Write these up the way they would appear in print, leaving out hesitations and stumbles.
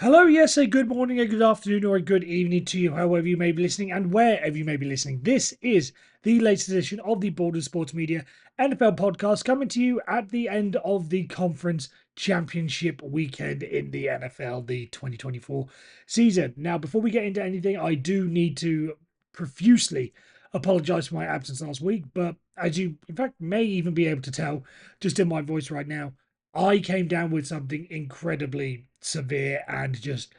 Hello, yes, a good morning, a good afternoon, or a good evening to you, however you may be listening and wherever you may be listening. This is the latest edition of the Border Sports Media NFL podcast coming to you at the end of the conference championship weekend in the NFL, the 2024 season. Now, before we get into anything, I do need to profusely apologize for my absence last week, but as you, in fact, may even be able to tell just in my voice right now, I came down with something incredibly severe and just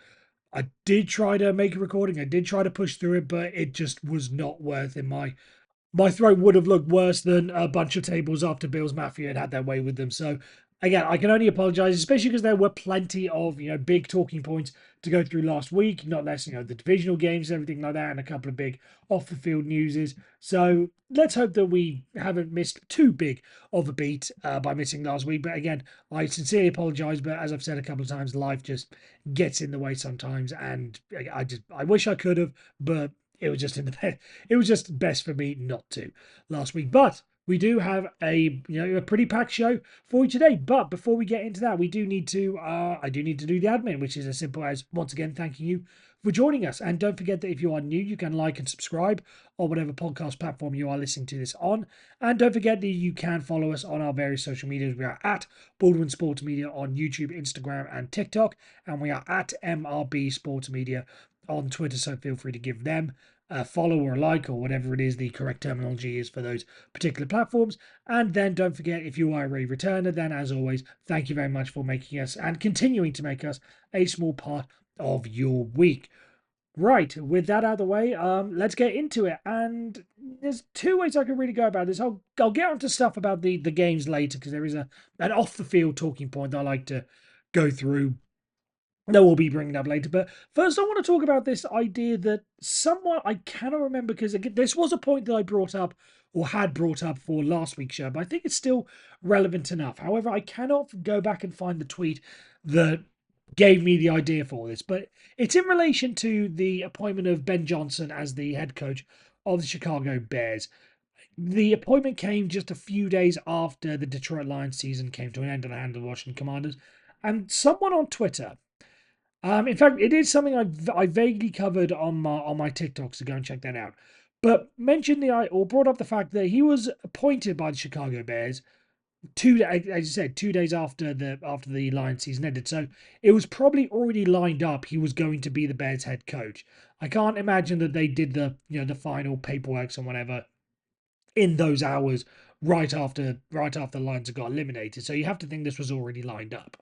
I did try to make a recording. I did try to push through it, but it just was not worth it. My throat would have looked worse than a bunch of tables after Bills Mafia had their way with them. So again, I can only apologise, especially because there were plenty of big talking points to go through last week. Not less, the divisional games, everything like that, and a couple of big off the field newses. So let's hope that we haven't missed too big of a beat by missing last week. But again, I sincerely apologise. But as I've said a couple of times, life just gets in the way sometimes, and I wish I could have, but it was just in the it was just best for me not to last week. But we do have a pretty packed show for you today. But before we get into that, we do need to I do need to do the admin, which is as simple as once again thanking you for joining us. And don't forget that if you are new, you can like and subscribe on whatever podcast platform you are listening to this on. And don't forget that you can follow us on our various social medias. We are at Baldwin Sports Media on YouTube, Instagram, and TikTok, and we are at MRB Sports Media on Twitter. So feel free to give them a follow or a like or whatever it is the correct terminology is for those particular platforms. And then don't forget, if you are a returner, then as always, thank you very much for making us and continuing to make us a small part of your week. Right, with that out of the way, let's get into it. And there's two ways I can really go about this. I'll get onto stuff about the games later because there is an off the field talking point that I like to go through that we'll be bringing up later. But first, I want to talk about this idea that someone I cannot remember because this was a point that I brought up or had brought up for last week's show, but I think it's still relevant enough. However, I cannot go back and find the tweet that gave me the idea for this, but it's in relation to the appointment of Ben Johnson as the head coach of the Chicago Bears. The appointment came just a few days after the Detroit Lions season came to an end at the hand of the Washington Commanders. And someone on Twitter, in fact, it is something I vaguely covered on my TikTok, so go and check that out. But mentioned or brought up the fact that he was appointed by the Chicago Bears as you said, 2 days after the Lions season ended. So it was probably already lined up. He was going to be the Bears head coach. I can't imagine that they did the final paperwork and whatever in those hours right after the Lions had got eliminated. So you have to think this was already lined up.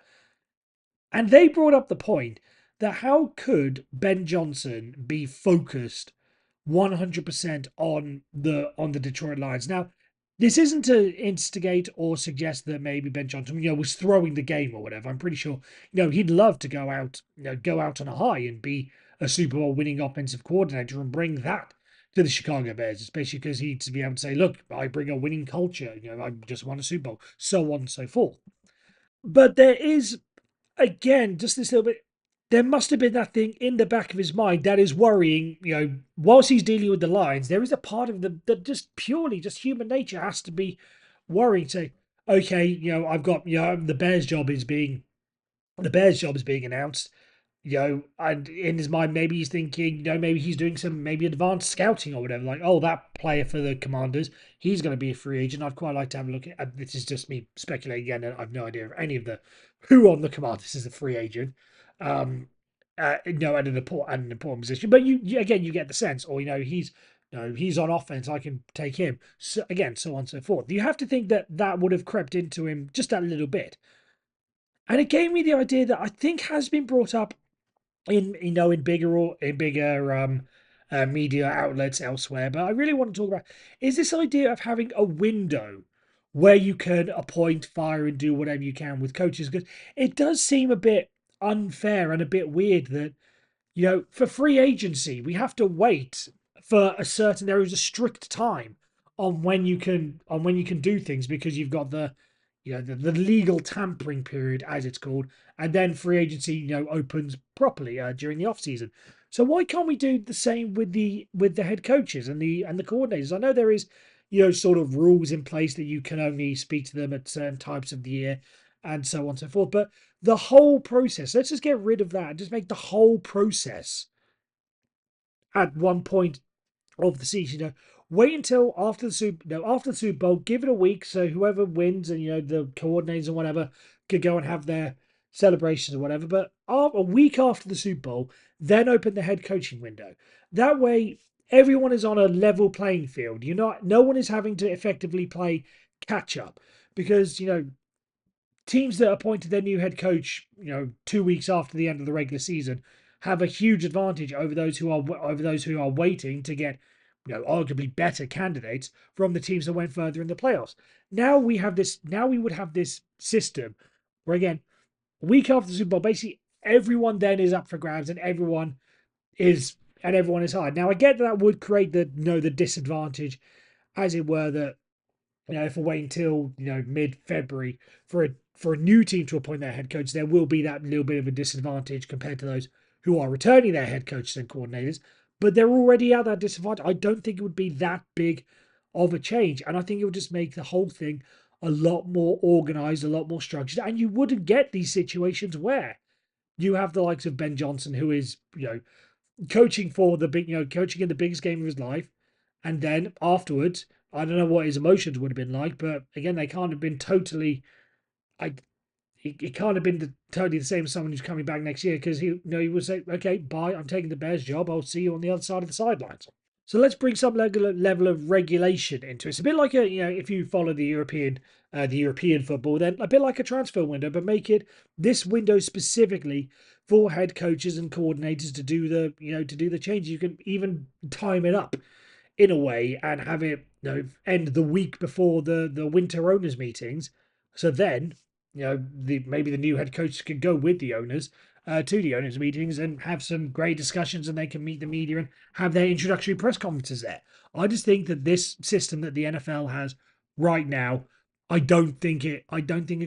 And they brought up the point that how could Ben Johnson be focused 100% on the Detroit Lions? Now, this isn't to instigate or suggest that maybe Ben Johnson, was throwing the game or whatever. I'm pretty sure, he'd love to go out on a high and be a Super Bowl winning offensive coordinator and bring that to the Chicago Bears, especially because he'd to be able to say, look, I bring a winning culture, I just won a Super Bowl, so on and so forth. But there is again, just this little bit, there must have been that thing in the back of his mind that is worrying, whilst he's dealing with the Lions, there is a part of them that just purely, just human nature has to be worrying. Say, okay, I've got, the Bears job is being announced, and in his mind, maybe he's thinking, maybe he's doing some maybe advanced scouting or whatever. Like, oh, that player for the Commanders, he's going to be a free agent. I'd quite like to have a look at. This is just me speculating again. And I've no idea if any of the who on the Commanders is a free agent. At an important position. But you get the sense, or he's on offense. I can take him. So again, so on and so forth. You have to think that that would have crept into him just a little bit, and it gave me the idea that I think has been brought up in bigger media outlets elsewhere. But I really want to talk about is this idea of having a window where you can appoint, fire, and do whatever you can with coaches, because it does seem a bit unfair and a bit weird that for free agency, we have to wait for there is a strict time on when you can do things because you've got the legal tampering period, as it's called, and then free agency, opens properly during the off season. So why can't we do the same with the head coaches and the coordinators? I know there is, sort of rules in place that you can only speak to them at certain types of the year, and so on and so forth. But the whole process, let's just get rid of that and just make the whole process at one point of the season. Wait until after the Super Bowl, give it a week so whoever wins and the coordinators and whatever could go and have their celebrations or whatever. But a week after the Super Bowl, then open the head coaching window. That way, everyone is on a level playing field. No one is having to effectively play catch up because teams that appointed their new head coach, 2 weeks after the end of the regular season, have a huge advantage over those who are waiting to get, arguably better candidates from the teams that went further in the playoffs. Now we have this. Now we would have this system where again, week after the Super Bowl, basically everyone then is up for grabs is and everyone is hard. Now I get that would create the disadvantage, as it were, that if we wait until mid-February for a new team to appoint their head coach, there will be that little bit of a disadvantage compared to those who are returning their head coaches and coordinators. But they're already at that disadvantage. I don't think it would be that big of a change, and I think it would just make the whole thing a lot more organized, a lot more structured, and you wouldn't get these situations where you have the likes of Ben Johnson, who is coaching for the big, coaching in the biggest game of his life, and then afterwards, I don't know what his emotions would have been like, but again, they can't have been totally. I it can't have been totally the same as someone who's coming back next year because he would say, okay, bye, I'm taking the Bears job. I'll see you on the other side of the sidelines. So let's bring some level of regulation into it. It's a bit like if you follow the European football, then a bit like a transfer window, but make it this window specifically for head coaches and coordinators to do the changes. You can even time it up in a way and have it end the week before the winter owners meetings. So then maybe the new head coach could go with the owners to the owners meetings and have some great discussions, and they can meet the media and have their introductory press conferences there. I just think that this system that the NFL has right now, I don't think it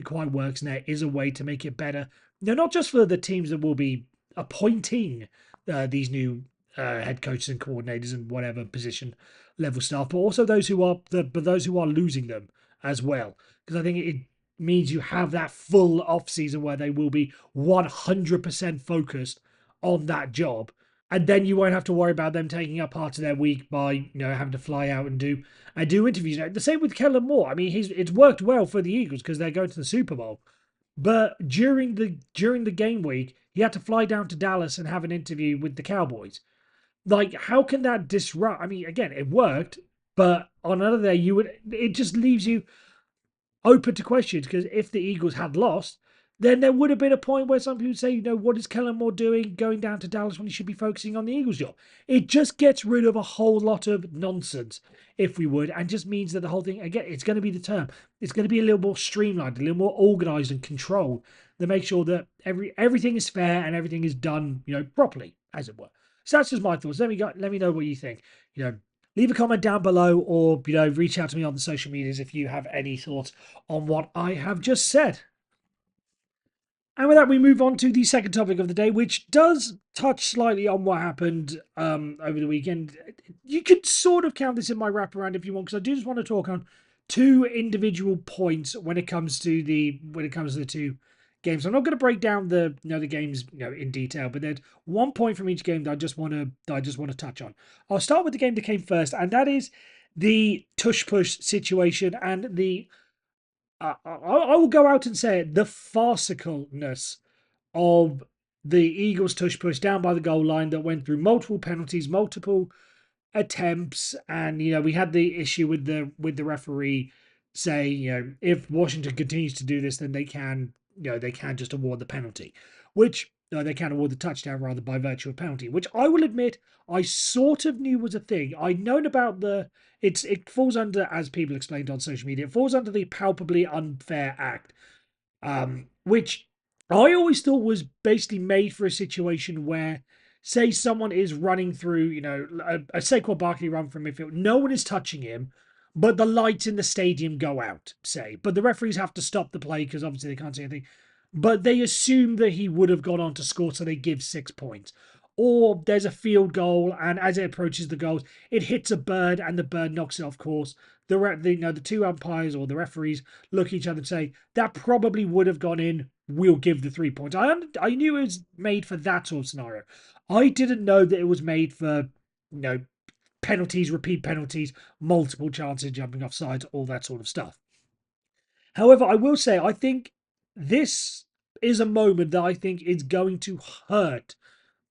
quite works, and there is a way to make it better. No, not just for the teams that will be appointing these new head coaches and coordinators and whatever position level staff, but also those who are losing them as well. Because I think it means you have that full off season where they will be 100% focused on that job. And then you won't have to worry about them taking up part of their week by having to fly out and do interviews. The same with Kellen Moore. I mean, it's worked well for the Eagles because they're going to the Super Bowl. But during the game week, he had to fly down to Dallas and have an interview with the Cowboys. Like, how can that disrupt? I mean, again, it worked, but on another day, it just leaves you open to questions because if the Eagles had lost, then there would have been a point where some people say, what is Kellen Moore doing going down to Dallas when he should be focusing on the Eagles job? It just gets rid of a whole lot of nonsense, if we would, and just means that the whole thing, again, it's going to be the term. It's going to be a little more streamlined, a little more organized and controlled to make sure that everything is fair and everything is done, properly, as it were. So that's just my thoughts. Let me know what you think. Leave a comment down below, or reach out to me on the social medias if you have any thoughts on what I have just said. And with that, we move on to the second topic of the day, which does touch slightly on what happened over the weekend. You could sort of count this in my wraparound if you want, because I do just want to talk on two individual points when it comes to the two games. I'm not going to break down the games in detail, but there's one point from each game that I just want to touch on. I'll start with the game that came first, and that is the tush push situation and the I will go out and say it, the farcicalness of the Eagles tush push down by the goal line that went through multiple penalties, multiple attempts, and we had the issue with the referee saying if Washington continues to do this, then they can just award the penalty, which no, they can award the touchdown rather by virtue of penalty, which I will admit I sort of knew was a thing. I'd known about it falls under, as people explained on social media, it falls under the palpably unfair act, which I always thought was basically made for a situation where, say, someone is running through, a Saquon Barkley run from midfield, no one is touching him, but the lights in the stadium go out, say, but the referees have to stop the play because obviously they can't see anything. But they assume that he would have gone on to score, so they give 6 points. Or there's a field goal, and as it approaches the goals, it hits a bird, and the bird knocks it off course. the two umpires or the referees look at each other and say that probably would have gone in. We'll give the 3 points. I knew it was made for that sort of scenario. I didn't know that it was made for penalties, repeat penalties, multiple chances jumping off sides, all that sort of stuff. However, I will say I think this is a moment that I think is going to hurt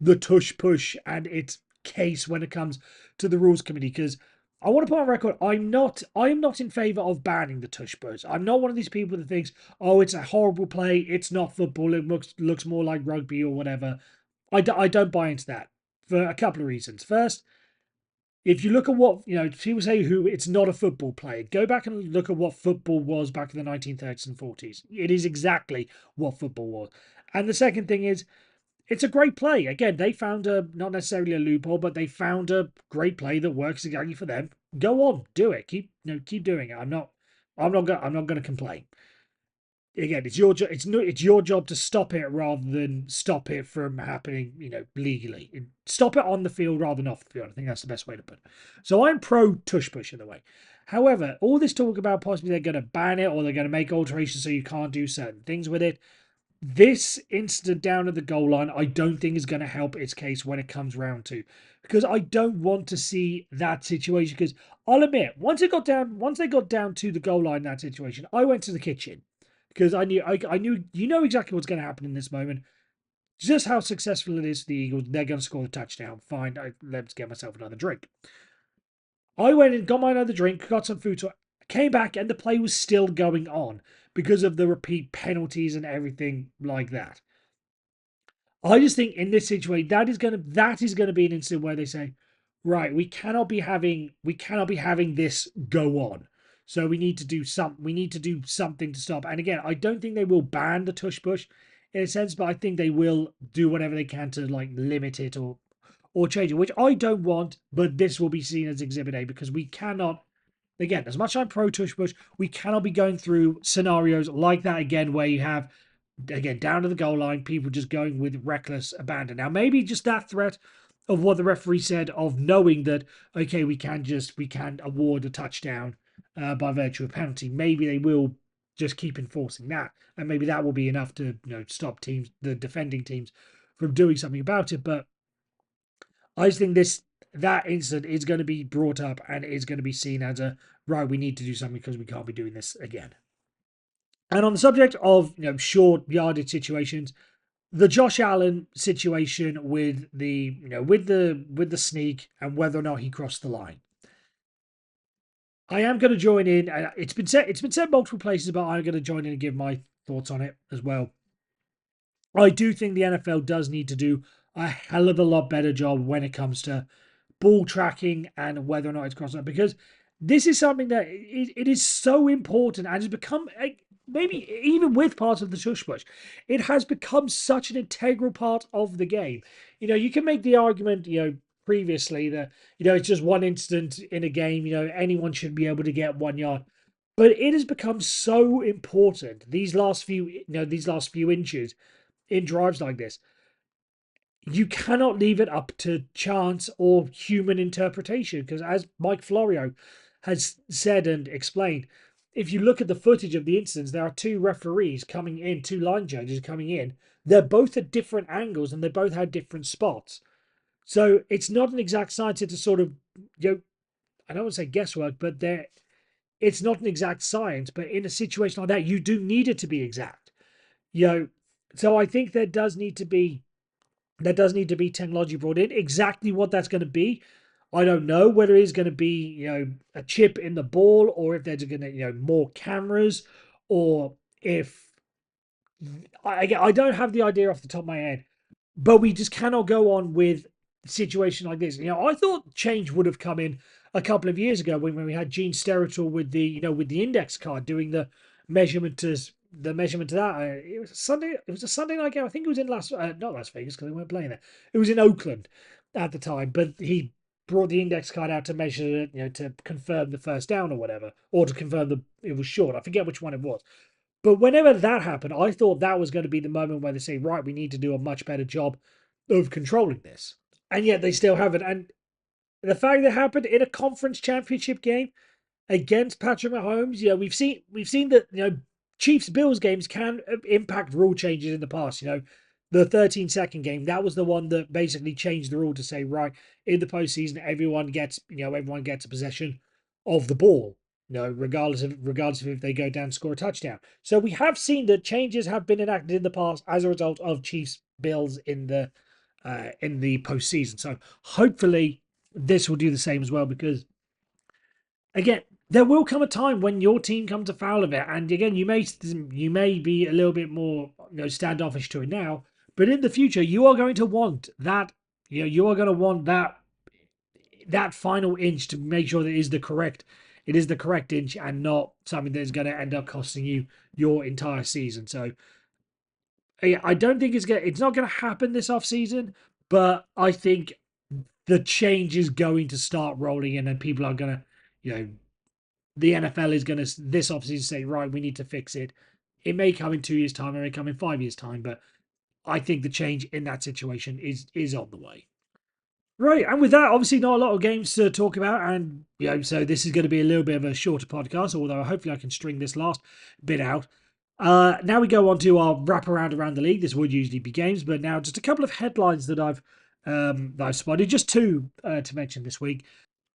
the tush push and its case when it comes to the rules committee, because I want to put on record I am not in favour of banning the tush push. I'm not one of these people that thinks, oh, it's a horrible play, it's not football, it looks more like rugby or whatever. I don't buy into that for a couple of reasons. First, if you look at what, people say who it's not a football play, go back and look at what football was back in the 1930s and 40s. It is exactly what football was. And the second thing is, it's a great play. Again, they found not necessarily a loophole, but they found a great play that works exactly for them. Go on, do it. Keep doing it. I'm not going to complain. Again, it's your job. It's your job to stop it rather than stop it from happening. Legally, stop it on the field rather than off the field. I think that's the best way to put it. So I'm pro tush push in the way. However, all this talk about possibly they're going to ban it or they're going to make alterations so you can't do certain things with it. This incident down at the goal line, I don't think is going to help its case when it comes round to, because I don't want to see that situation. Because I'll admit, once they got down to the goal line, that situation, I went to the kitchen because I knew exactly what's going to happen in this moment. Just how successful it is for the Eagles. They're going to score the touchdown. Fine, let's get myself another drink. I went and got my another drink, got some food, so I came back and the play was still going on because of the repeat penalties and everything like that. I just think in this situation that is gonna be an incident where they say, right, we cannot be having this go on. So we need to do something to stop. And again, I don't think they will ban the tush push in a sense, but I think they will do whatever they can to like limit it or change it, which I don't want, but this will be seen as Exhibit A because we cannot, again, as much as I'm pro tush push, we cannot be going through scenarios like that again where you have, again, down to the goal line, people just going with reckless abandon. Now, maybe just that threat of what the referee said of knowing that, okay, we can award a touchdown by virtue of penalty. Maybe they will just keep enforcing that. And maybe that will be enough to, stop the defending teams from doing something about it. But I just think that incident is going to be brought up and is going to be seen as a right. We need to do something because we can't be doing this again. And on the subject of short yardage situations, the Josh Allen situation with the with the sneak and whether or not he crossed the line. I am going to join in. It's been said multiple places, but I'm going to join in and give my thoughts on it as well. I do think the NFL does need to do a hell of a lot better job when it comes to ball tracking and whether or not it's crossed up, because this is something that it is so important and has become maybe even with parts of the tush push, it has become such an integral part of the game. You can make the argument, previously that it's just one incident in a game. Anyone should be able to get 1 yard, but it has become so important these last few inches in drives like this. You cannot leave it up to chance or human interpretation because, as Mike Florio has said and explained, if you look at the footage of the incidents, there are two referees coming in, two line judges coming in. They're both at different angles and they both had different spots. So it's not an exact science. It's a sort of, I don't want to say guesswork, but it's not an exact science. But in a situation like that, you do need it to be exact. So I think there does need to be technology brought in. Exactly what that's going to be, I don't know. Whether it's going to be, a chip in the ball, or if there's going to, more cameras, or if I don't have the idea off the top of my head. But we just cannot go on with a situation like this. I thought change would have come in a couple of years ago when we had Gene Steratore with the with the index card doing measurement to the measurement to that. It was a Sunday. It was a Sunday night game. I think it was in not Las Vegas because they weren't playing there. It was in Oakland at the time. But he brought the index card out to measure it, to confirm the first down or whatever, or to confirm it was short. I forget which one it was. But whenever that happened, I thought that was going to be the moment where they say, right, we need to do a much better job of controlling this. And yet they still haven't. And the fact that it happened in a conference championship game, against Patrick Mahomes, we've seen that Chiefs Bills games can impact rule changes in the past. The 13-second game, that was the one that basically changed the rule to say, right, in the postseason everyone gets a possession of the ball. Regardless of if they go down and score a touchdown. So we have seen that changes have been enacted in the past as a result of Chiefs Bills in the postseason. So hopefully this will do the same as well, because again, there will come a time when your team comes afoul of it, and again, you may be a little bit more standoffish to it now, but in the future, you are going to want that. You are going to want that final inch to make sure that it is the correct inch and not something that is going to end up costing you your entire season. So yeah, I don't think it's not going to happen this off season, but I think the change is going to start rolling in, and people are going to you know the NFL is going to this offseason say, right, we need to fix it. It may come in 2 years' time, it may come in 5 years' time, but I think the change in that situation is on the way. Right, and with that, obviously not a lot of games to talk about, and so this is going to be a little bit of a shorter podcast. Although hopefully I can string this last bit out. Now we go on to our wrap around the league. This would usually be games, but now just a couple of headlines that I've spotted, just two to mention this week,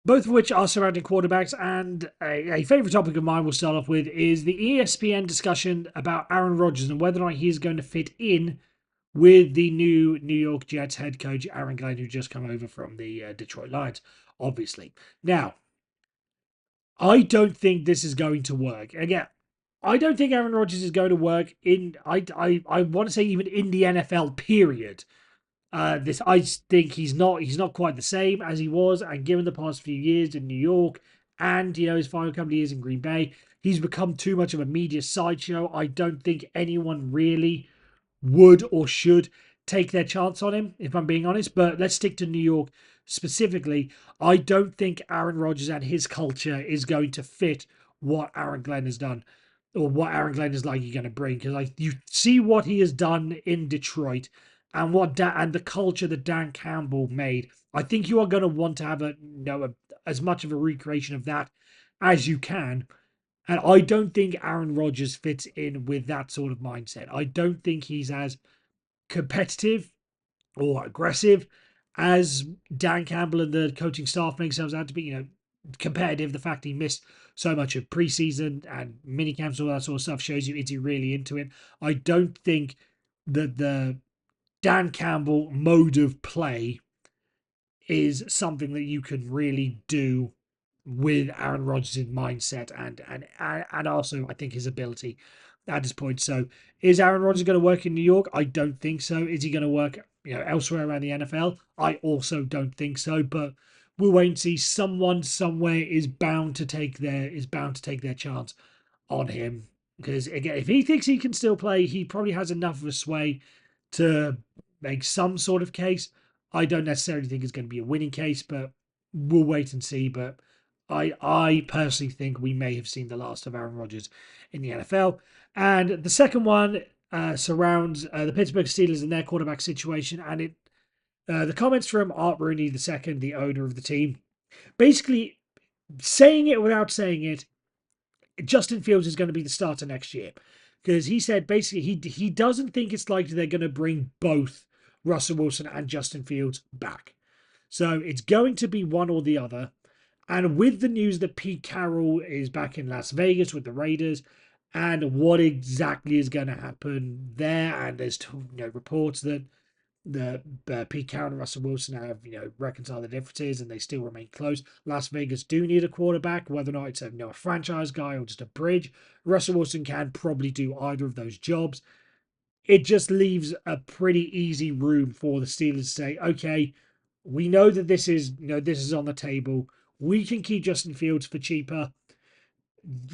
both of which are surrounding quarterbacks. And a favourite topic of mine we'll start off with is the ESPN discussion about Aaron Rodgers and whether or not he's going to fit in with the new New York Jets head coach, Aaron Glenn, who just come over from the Detroit Lions, obviously. Now, I don't think this is going to work. Again, I don't think Aaron Rodgers is going to work I want to say even in the NFL, period. This I think he's not quite the same as he was, and given the past few years in New York and his final couple of years in Green Bay, he's become too much of a media sideshow. I don't think anyone really would or should take their chance on him, if I'm being honest. But let's stick to New York specifically. I don't think Aaron Rodgers and his culture is going to fit what Aaron Glenn has done, or what Aaron Glenn is likely going to bring. Because you see what he has done in Detroit, and and the culture that Dan Campbell made. I think you are going to want to have as much of a recreation of that as you can. And I don't think Aaron Rodgers fits in with that sort of mindset. I don't think he's as competitive or aggressive as Dan Campbell and the coaching staff make themselves out to be. Competitive. The fact he missed so much of preseason and mini camps, all that sort of stuff, shows you is he really into it. I don't think that the Dan Campbell mode of play is something that you can really do with Aaron Rodgers' mindset and also I think his ability at this point. So is Aaron Rodgers going to work in New York? I don't think so. Is he going to work elsewhere around the NFL? I also don't think so. But we'll wait and see. Someone somewhere is bound to take their chance on him, because again, if he thinks he can still play, he probably has enough of a sway to make some sort of case. I don't necessarily think it's going to be a winning case, but we'll wait and see. But I personally think we may have seen the last of Aaron Rodgers in the NFL. And the second one surrounds the Pittsburgh Steelers and their quarterback situation, and the comments from Art Rooney II, the owner of the team, basically saying it without saying it. Justin Fields is going to be the starter next year, because he said basically he doesn't think it's likely they're going to bring both Russell Wilson and Justin Fields back. So it's going to be one or the other. And with the news that Pete Carroll is back in Las Vegas with the Raiders, and what exactly is going to happen there, and there's reports that the Pete Carroll and Russell Wilson have reconciled the differences and they still remain close. Las Vegas do need a quarterback, whether or not it's a franchise guy or just a bridge. Russell Wilson can probably do either of those jobs. It just leaves a pretty easy room for the Steelers to say, okay, we know that this is on the table. We can keep Justin Fields for cheaper.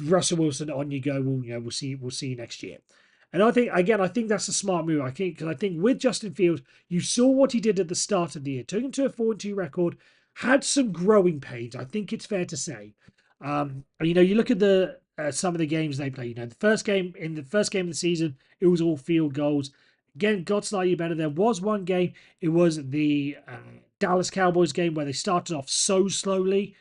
Russell Wilson, on you go. We'll see you next year. And I think that's a smart move. I think with Justin Fields, you saw what he did at the start of the year. Took him to a 4-2 record, had some growing pains. I think it's fair to say. You look at the some of the games they play. The first game of the season, it was all field goals. Again, got slightly better. There was one game. It was the Dallas Cowboys game where they started off so slowly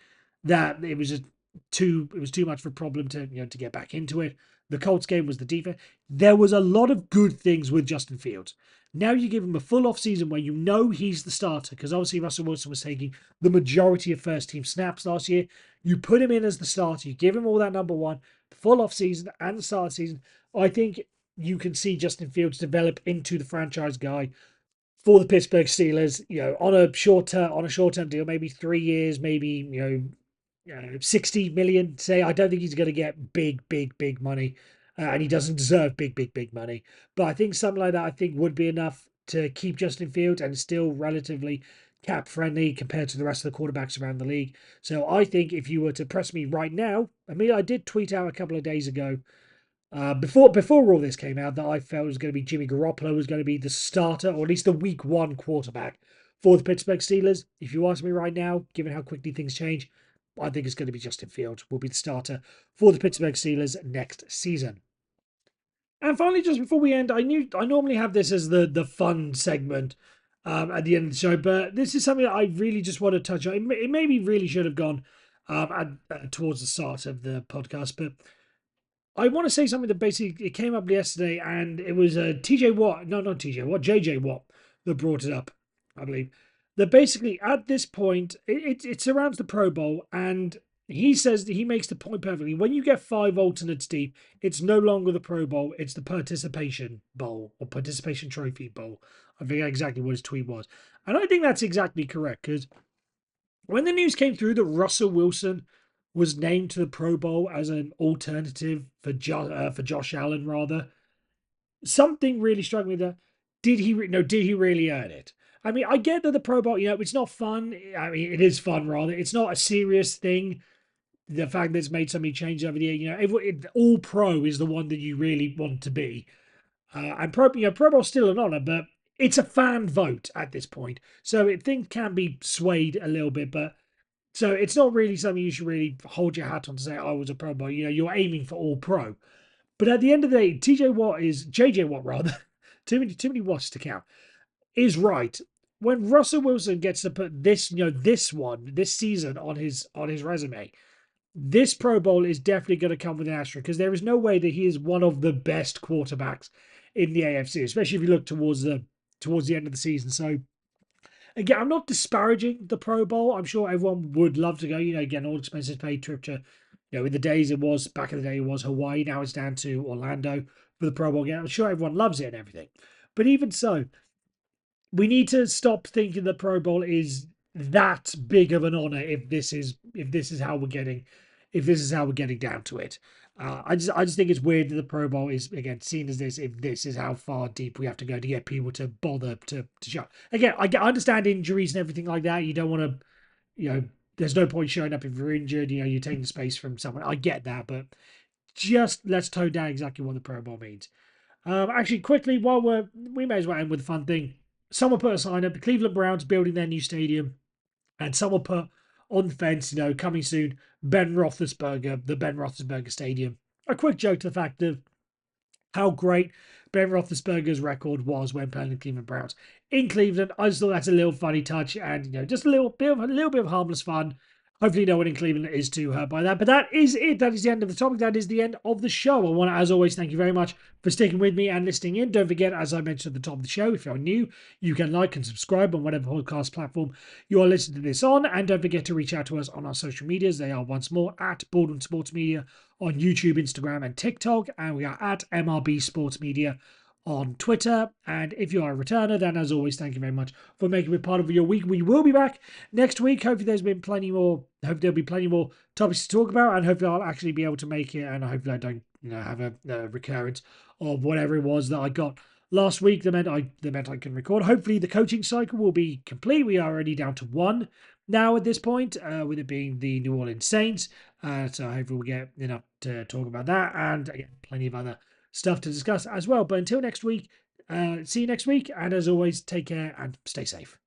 that it was just too much of a problem to get back into it. The Colts game was the defense. There was a lot of good things with Justin Fields. Now you give him a full off season where you know he's the starter, because obviously Russell Wilson was taking the majority of first team snaps last year. You put him in as the starter, you give him all that number one, the full off season and the start of the season. I think you can see Justin Fields develop into the franchise guy for the Pittsburgh Steelers, on a short term deal, maybe 3 years, maybe 60 million. Say, I don't think he's going to get big money, and he doesn't deserve big money. But I think something like that, I think, would be enough to keep Justin Fields and still relatively cap friendly compared to the rest of the quarterbacks around the league. So I think if you were to press me right now, I mean, I did tweet out a couple of days ago before all this came out, that I felt it was going to be Jimmy Garoppolo was going to be the starter, or at least the week one quarterback for the Pittsburgh Steelers. If you ask me right now, given how quickly things change, I think it's going to be Justin Fields will be the starter for the Pittsburgh Steelers next season. And finally, just before we end, I normally have this as the fun segment at the end of the show, but this is something that I really just want to touch on. It maybe really should have gone towards the start of the podcast, but I want to say something that basically it came up yesterday, and it was TJ Watt, no, not TJ Watt, JJ Watt that brought it up, I believe. That basically at this point it surrounds the Pro Bowl, and he says that he makes the point perfectly. When you get 5 alternates deep, it's no longer the Pro Bowl, it's the Participation Bowl or Participation Trophy Bowl. I forget exactly what his tweet was, and I think that's exactly correct, because when the news came through that Russell Wilson was named to the Pro Bowl as an alternative for Josh Allen, rather, something really struck me that did he really earn it? I mean, I get that the Pro Bowl, it's not fun. I mean, it is fun rather. It's not a serious thing. The fact that it's made so many changes over the year, all Pro is the one that you really want to be. And Pro Bowl's still an honor, but it's a fan vote at this point, so things can be swayed a little bit, but. So it's not really something you should really hold your hat on to say, I was a Pro Bowl. You're aiming for all Pro. But at the end of the day, JJ Watt rather, too many watts to count, is right. When Russell Wilson gets to put this season on his resume, this Pro Bowl is definitely going to come with an asterisk, because there is no way that he is one of the best quarterbacks in the AFC, especially if you look towards the end of the season. So again, I'm not disparaging the Pro Bowl. I'm sure everyone would love to go. Again, all expenses paid trip to, in the days back in the day it was Hawaii. Now it's down to Orlando for the Pro Bowl game. I'm sure everyone loves it and everything. But even so, we need to stop thinking the Pro Bowl is that big of an honor if this is how we're getting down to it. I just think it's weird that the Pro Bowl is again seen as this, if this is how far deep we have to go to get people to bother to show. Again, I understand injuries and everything like that. You don't want to, there's no point showing up if you're injured. You're taking space from someone. I get that, but just let's tone down exactly what the Pro Bowl means. Actually, quickly, while we may as well end with a fun thing. Someone put a sign up: the Cleveland Browns building their new stadium, and someone put on the fence, coming soon, the Ben Roethlisberger Stadium. A quick joke to the fact of how great Ben Roethlisberger's record was when playing the Cleveland Browns in Cleveland. I just thought that's a little funny touch, and just a little bit of harmless fun. Hopefully, no one in Cleveland is too hurt by that. But that is it. That is the end of the topic. That is the end of the show. I want to, as always, thank you very much for sticking with me and listening in. Don't forget, as I mentioned at the top of the show, if you're new, you can like and subscribe on whatever podcast platform you are listening to this on. And don't forget to reach out to us on our social medias. They are once more at Baldwin Sports Media on YouTube, Instagram, and TikTok. And we are at MRB Sports Media on Twitter. And if you are a returner, then as always, thank you very much for making me part of your week. We will be back next week. Hopefully there'll be plenty more topics to talk about, and hopefully I'll actually be able to make it, and hopefully I don't have a recurrence of whatever it was that I got last week that meant I can record. Hopefully the coaching cycle will be complete. We are already down to one now at this point, with it being the New Orleans Saints. So hopefully we'll get enough to talk about that, and again, plenty of other stuff to discuss as well. But until next week, see you next week. And as always, take care and stay safe.